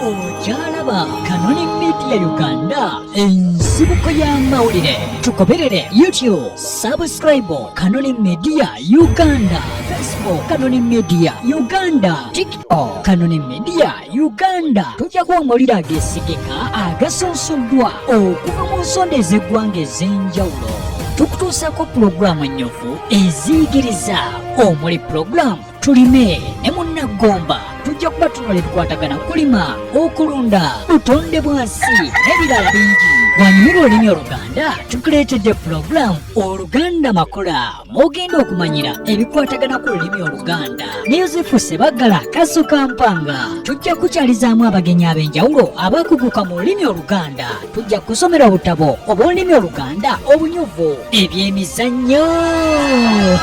Ojalaba Canonic Media Uganda ensibuko y'amawulire tukoberere YouTube subscribe Canonic Media Uganda Facebook Canonic Media Uganda TikTok Canonic Media Uganda tujja kuwamulira agesigika agasonsoddwa okuva mu nsonda ez'eggwanga ez'enjawulo tukutuusako pulogulaamu ennyuvu eziyigiriza omuli pulogulaamu tulime ne munnagomba tujja kuba tunola ebikwatagana kulima okulunda butonde bwansi n'ebirala bingi bwanyumirwa olulimi oluganda tukuleetedde pulogulaamu oluganda makola mwogenda okumanyira ebikwatagana ku lulimi oluganda ne yosefu sebaggala kasuka mpanga tujja kukyalizaamu abagenyi ab'enjawulo abakuguka mu lulimi oluganda tujja kusomera obutabo obw'olulimi oluganda obunyuvu ebyemizannyo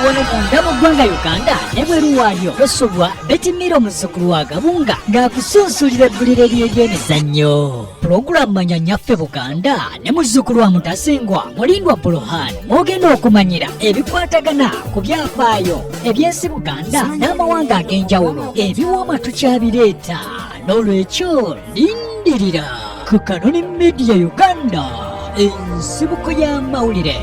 wano munda mu ggwanga uganda ne bweru waalyo tosobwa betimira omuzzukulu wa gabunga ng'akusunsulira ebbulire ly'ebyemizannyo pulogulaamu manya nnyaffe buganda ne muzzukulu wa mutasengwa mulindwa buruhan mwogenda okumanyira ebikwatagana ku byafaayo eby'ensi buganda n'amawanga ag'enjawulo ebiwooma tukyabireeta n'olwekyo lindirira ku Canonic Media Uganda ensibuko y'amawulire.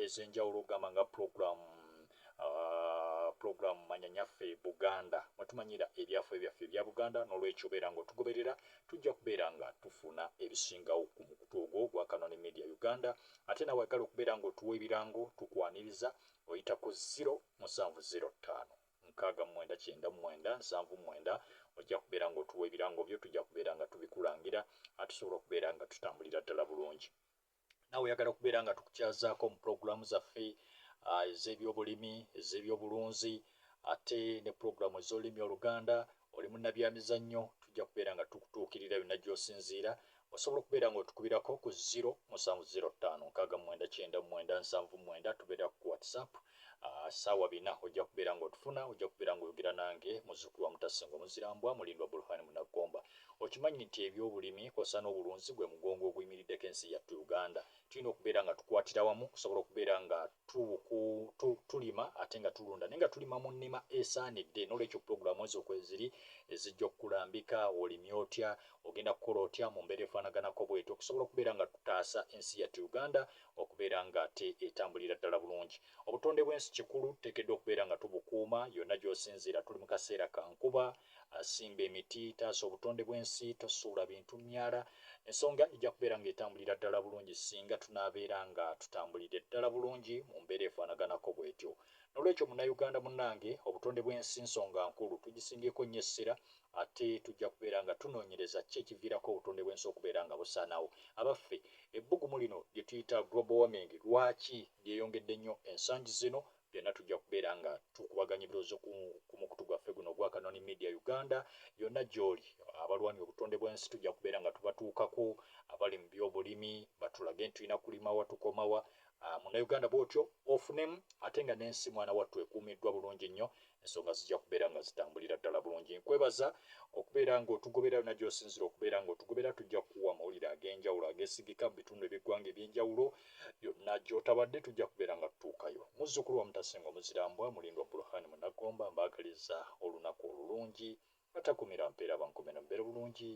Ezenjawulo gamba nga program manya nyaffe Buganda mwetumanyira ebyaffe byaffe ebya Buganda n'olwekyo beera nga otugoberera tujja kubeera nga tufuna ebisingawo ku mukutu ogwo gwa Canonic Media Uganda ate nawe wagala okubeera nga otuwa ebirango tukwaniriza oyita ku 0770 ojja kubeera nga otuwa ebirango byo tujja kubeera nga tubikulangira atusobola okubeera nga tutambulira ddala bulungi. Nawe oyagala okubeera nga tukukyazaako mu pulogulaamu zaffe ez'ebyobulimi ez'ebyobulunzi ate ne pulogulaamu ez'olulimi oluganda oli munnabyamizannyo tujja kubeera nga tukutuukirira byonna gy'osinziira osobola okubeera nga otukubirako ku 0705699779 tubeera ku WhatsApp saawa 4 ojja kubeera nga otufuna ojja kubeera nga oyogera nange muzzukulu wa Mutasengo Muzirambwa mulindwa Burhan Munagomba. Okimanyi nti ebyobulimi kw'ossa n'obulunzi gwe mugongo oguyimiriddeko ensi yattu Uganda tulina okubeera nga tukwatira wamu kusobola okubeera nga tulima ate nga tulunda naye nga tulima mu nnima esaanidde n'olwekyo pulogulaamu ezo kweziri ezijja okukulambika olimye otya ogenda kukola otya mu mbeera efaanaganako bwetyo okusobola okubeera nga tutaasa ensi yattu Uganda okubeera nga ate etambulira ddala bulungi. Obutonde bw'ensi kikulu tuteekeddwa okubeera nga tubukuuma yonna gy'osinziira tuli mu kaseera ka nkuba asimba emiti taasa obutonde bw'ensi tosuula bintu myala ensonga ejja kubeera nga etambulira ddala bulungi singa tunaabeera nga tutambulidde ddala bulungi mu mbeera efaanaganako bwetyo. N'olwekyo munnayuganda munnange obutonde bw'ensi nsonga nkulu tugisingyeko nnyo essira ate tujja kubeera nga tunoonyereza ki ekiviirako obutonde bw'ensi okubeera nga busaanawo. Abaffe ebbugumu lino lye tuyita global warming lwaki lyeyongedde nnyo ensangi zino byonna tujja kubeera nga tukubaganya ebirowoozo ku mukutu gwaffe guno gwa Canonic Media Uganda yonna gy'oli abalwanya obutonde bw'ensi tujja kubeera nga tubatuukako abali mu byobulimi batulage nti tulina kulima wa tukoma wa munnayuganda bw'otyo ofunemu ate nga n'ensi mwana wattu ekuumiddwa bulungi nnyo ensonga zijja kubeera nga zitambulira ddala bulungi. Nkwebaza okubeera nga otugobera yonna gy'osinzira okubeera nga otugobera tujja kuwa amawulire ag'enjawulo ageesigika mu bitundu eby'eggwanga eby'enjawulo yonna gy'otabadde tujja kubeera nga tutuukayo. Muzzukulu wa Mutasengo Muzirambwa mulindwa Burhan Munagomba mbaagaliza olunaku olulungi atakumira mpeera bankomera mbeera bulungi